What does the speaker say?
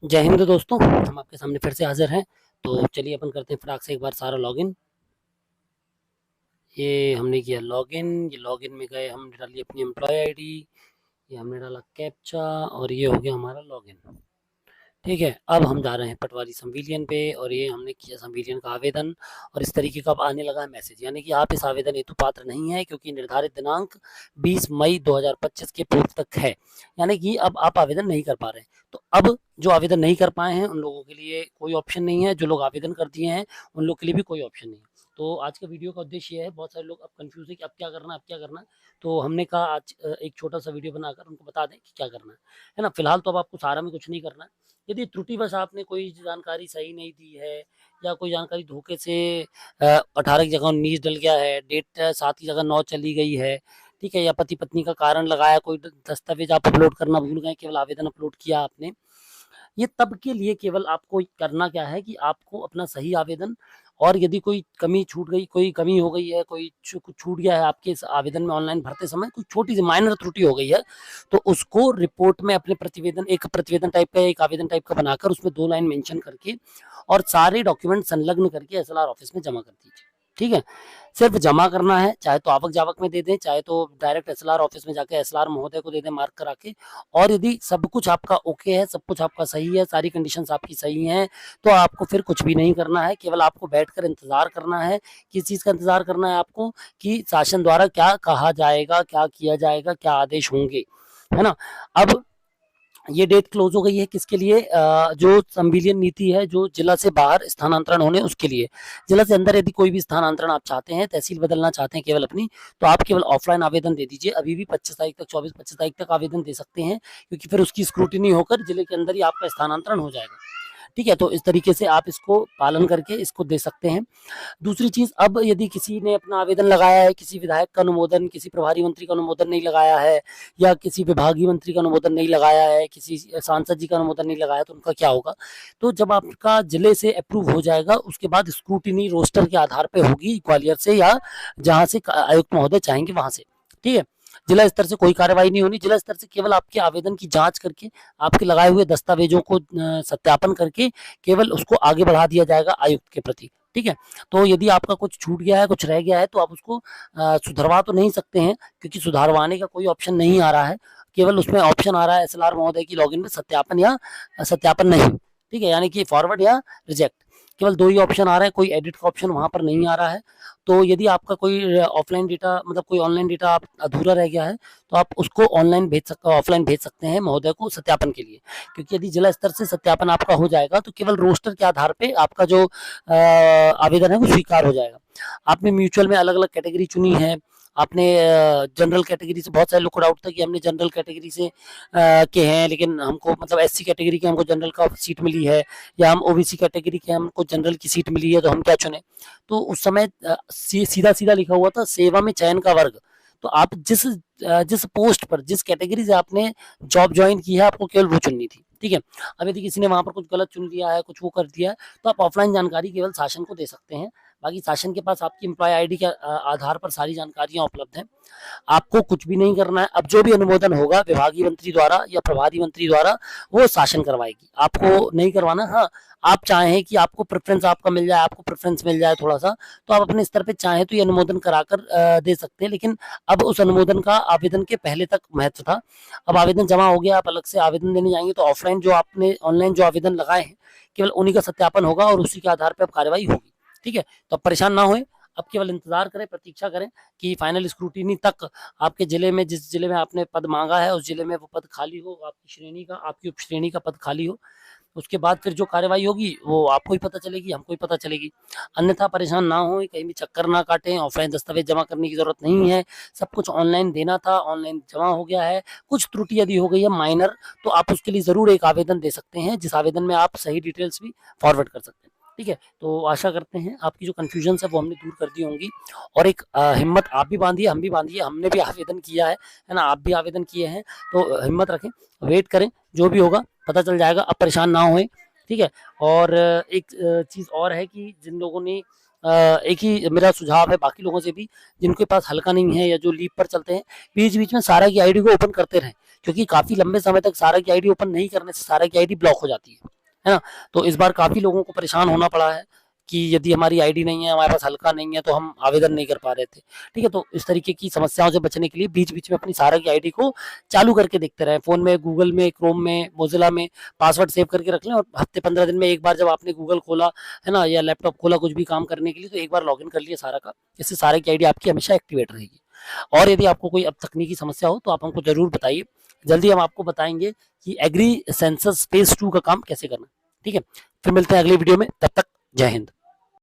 जय हिंद दोस्तों, हम आपके सामने फिर से हाजिर हैं। तो चलिए अपन करते हैं फटाक से एक बार सारा लॉगिन। ये हमने किया लॉगिन। ये लॉगिन में गए, हमने डाली अपनी एम्प्लॉय आईडी, ये हमने डाला कैप्चा और ये हो गया हमारा लॉगिन। ठीक है, अब हम जा रहे हैं पटवारी संविलियन पे और ये हमने किया संविलियन का आवेदन। और इस तरीके का अब आने लगा है मैसेज, यानी कि आप इस आवेदन हेतु पात्र नहीं है क्योंकि निर्धारित दिनांक 20 मई 2025 के पूर्व तक है। यानी कि अब आप आवेदन नहीं कर पा रहे हैं। तो अब जो आवेदन नहीं कर पाए हैं उन लोगों के लिए कोई ऑप्शन नहीं है, जो लोग आवेदन कर दिए हैं उन लोग के लिए भी कोई ऑप्शन नहीं है। तो आज का वीडियो का उद्देश्य ये है, बहुत सारे लोग अब कंफ्यूज है कि अब क्या करना है, अब क्या करना है। तो हमने कहा आज एक छोटा सा वीडियो बनाकर उनको बता दें कि क्या करना है ना। फिलहाल तो अब आपको सारा में कुछ नहीं करना है। यदि त्रुटिवश आपने कोई जानकारी सही नहीं दी है या कोई जानकारी धोखे से 18 की जगह 19 डल गया है, डेट 7 की जगह 9 चली गई है, ठीक है, या पति पत्नी का कारण लगाया, कोई दस्तावेज आप अपलोड करना भूल गए, केवल आवेदन अपलोड किया आपने, ये तब के लिए केवल आपको करना क्या है कि आपको अपना सही आवेदन, और यदि कोई कमी छूट गई, कोई कमी हो गई है, कोई कुछ छूट गया है आपके इस आवेदन में ऑनलाइन भरते समय, कोई छोटी सी माइनर त्रुटि हो गई है, तो उसको रिपोर्ट में अपने प्रतिवेदन, एक प्रतिवेदन टाइप का, एक आवेदन टाइप का बनाकर उसमें 2 लाइन मेंशन करके और सारे डॉक्यूमेंट संलग्न करके एसएलआर ऑफिस में जमा कर दीजिए। ठीक है, सिर्फ जमा करना है, चाहे तो आवक जावक में दे दें, चाहे तो डायरेक्ट एसएलआर ऑफिस में जाके एसएलआर महोदय को दे दें मार्क करा के। और यदि सब कुछ आपका ओके है, सब कुछ आपका सही है, सारी कंडीशंस आपकी सही हैं, तो आपको फिर कुछ भी नहीं करना है, केवल आपको बैठकर इंतजार करना है। किस चीज़ का इंतजार करना है आपको, कि शासन द्वारा क्या कहा जाएगा, क्या किया जाएगा, क्या आदेश होंगे, है ना। अब ये डेट क्लोज हो गई है किसके लिए, जो संविलियन नीति है, जो जिला से बाहर स्थानांतरण होने उसके लिए। जिला से अंदर यदि कोई भी स्थानांतरण आप चाहते हैं, तहसील बदलना चाहते हैं केवल अपनी, तो आप केवल ऑफलाइन आवेदन दे दीजिए। अभी भी 25 तारीख तक, 24-25 तारीख तक आवेदन दे सकते हैं, क्योंकि फिर उसकी स्क्रूटिनी होकर जिले के अंदर ही आपका स्थानांतरण हो जाएगा। ठीक है, तो इस तरीके से आप इसको पालन करके इसको दे सकते हैं। दूसरी चीज, अब यदि किसी ने अपना आवेदन लगाया है, किसी विधायक का अनुमोदन, किसी प्रभारी मंत्री का अनुमोदन नहीं लगाया है, या किसी विभागीय मंत्री का अनुमोदन नहीं लगाया है, किसी सांसद जी का अनुमोदन नहीं लगाया, तो उनका क्या होगा। तो जब आपका जिले से अप्रूव हो जाएगा, उसके बाद स्क्रूटिनी रोस्टर के आधार पर होगी, ग्वालियर से या जहां से आयुक्त महोदय चाहेंगे वहां से। ठीक है, जिला स्तर से कोई कार्रवाई नहीं होनी। जिला स्तर से केवल आपके आवेदन की जांच करके, आपके लगाए हुए दस्तावेजों को सत्यापन करके केवल उसको आगे बढ़ा दिया जाएगा आयुक्त के प्रति। ठीक है, तो यदि आपका कुछ छूट गया है, कुछ रह गया है, तो आप उसको सुधरवा तो नहीं सकते हैं, क्योंकि सुधारवाने का कोई ऑप्शन नहीं आ रहा है। केवल उसमें ऑप्शन आ रहा है एसएलआर महोदय की लॉगिन में सत्यापन या सत्यापन नहीं। ठीक है, यानी कि फॉरवर्ड या रिजेक्ट, केवल 2 ही ऑप्शन आ रहा है, कोई एडिट का ऑप्शन वहां पर नहीं आ रहा है। तो यदि आपका कोई ऑफलाइन डेटा, मतलब कोई ऑनलाइन डेटा आप अधूरा रह गया है, तो आप उसको ऑनलाइन भेज सकते, ऑफलाइन भेज सकते हैं महोदय को सत्यापन के लिए। क्योंकि यदि जिला स्तर से सत्यापन आपका हो जाएगा, तो केवल रोस्टर के आधार पे आपका जो आवेदन है वो स्वीकार हो जाएगा। आपने म्यूचुअल में अलग अलग कैटेगरी चुनी है, आपने जनरल कैटेगरी से, बहुत सारे लोग को डाउट था कि हमने जनरल कैटेगरी से के हैं, लेकिन हमको मतलब एससी कैटेगरी के हमको जनरल का सीट मिली है, या हम ओबीसी कैटेगरी के हमको जनरल की सीट मिली है, तो हम क्या चुने। तो उस समय सीधा सीधा लिखा हुआ था सेवा में चयन का वर्ग। तो आप जिस पोस्ट पर, जिस कैटेगरी से आपने जॉब ज्वाइन की है, आपको केवल वो चुननी थी। ठीक है, अब यदि किसी ने वहां पर कुछ गलत चुन लिया है, कुछ वो कर दिया है, तो आप ऑफलाइन जानकारी केवल शासन को दे सकते हैं। बाकी शासन के पास आपकी एम्प्लॉय आईडी के आधार पर सारी जानकारियां उपलब्ध हैं। आपको कुछ भी नहीं करना है। अब जो भी अनुमोदन होगा विभागीय मंत्री द्वारा या प्रभारी मंत्री द्वारा, वो शासन करवाएगी, आपको नहीं करवाना। हाँ, आप चाहें कि आपको प्रेफरेंस आपका मिल जाए, आपको प्रेफरेंस मिल जाए थोड़ा सा, तो आप अपने स्तर पे चाहें तो ये अनुमोदन कराकर दे सकते हैं। लेकिन अब उस अनुमोदन का आवेदन के पहले तक महत्व था। अब आवेदन जमा हो गया, आप अलग से आवेदन देने जाएंगे, तो ऑफलाइन जो आपने ऑनलाइन जो आवेदन लगाए हैं, केवल उन्हीं का सत्यापन होगा और उसी के आधार पर अब कार्रवाई होगी। ठीक है, तो अब परेशान ना होए, अब केवल इंतजार करें, प्रतीक्षा करें कि फाइनल स्क्रूटिनी तक आपके जिले में, जिस जिले में आपने पद मांगा है, उस जिले में वो पद खाली हो, आपकी श्रेणी का, आपकी उप श्रेणी का पद खाली हो। उसके बाद फिर जो कार्रवाई होगी वो आपको ही पता चलेगी, हमको ही पता चलेगी। अन्यथा परेशान ना हो, कहीं भी चक्कर ना काटें, ऑफलाइन दस्तावेज जमा करने की जरूरत नहीं है। सब कुछ ऑनलाइन देना था, ऑनलाइन जमा हो गया है। कुछ त्रुटि यदि हो गई है माइनर, तो आप उसके लिए जरूर एक आवेदन दे सकते हैं, जिस आवेदन में आप सही डिटेल्स भी फॉरवर्ड कर सकते हैं। ठीक है, तो आशा करते हैं आपकी जो कंफ्यूजन है वो हमने दूर कर दी होंगी। और एक हिम्मत आप भी बांधिए, हम भी बांधिए, हमने भी आवेदन किया है ना, आप भी आवेदन किए हैं, तो हिम्मत रखें, वेट करें, जो भी होगा पता चल जाएगा। अब परेशान ना होए। ठीक है, और एक चीज़ और है कि जिन लोगों ने एक ही मेरा सुझाव है बाकी लोगों से भी, जिनके पास हल्का नहीं है या जो लीव पर चलते हैं, बीच बीच में सारा की आईडी को ओपन करते रहें, क्योंकि काफ़ी लंबे समय तक सारा की आईडी ओपन नहीं करने से सारा की आईडी ब्लॉक हो जाती है। है ना? तो इस बार काफ़ी लोगों को परेशान होना पड़ा है कि यदि हमारी आईडी नहीं है, हमारे पास हल्का नहीं है, तो हम आवेदन नहीं कर पा रहे थे। ठीक है? तो इस तरीके की समस्याओं से बचने के लिए बीच-बीच में अपनी सारा की आईडी को चालू करके देखते रहें। फ़ोन में, गूगल में, क्रोम में, मोज़िला में पासवर्ड सेव करके रख लें और हफ़्ते 15 दिन में एक बार जब आपने गूगल खोला, है ना? या लैपटॉप खोला कुछ भी काम करने के लिए, तो एक बार लॉगिन कर लिया सारा का। इससे सारे की आईडी आपकी हमेशा एक्टिवेट रहेगी। और यदि आपको कोई अब तकनीकी समस्या हो, तो आप हमको ज़रूर बताइए। जल्दी हम आपको बताएँगे कि एग्री सेंसस फेज़ 2 का काम कैसे करना है। ठीक है? फिर मिलते हैं अगली वीडियो में, तब तक जय हिंद।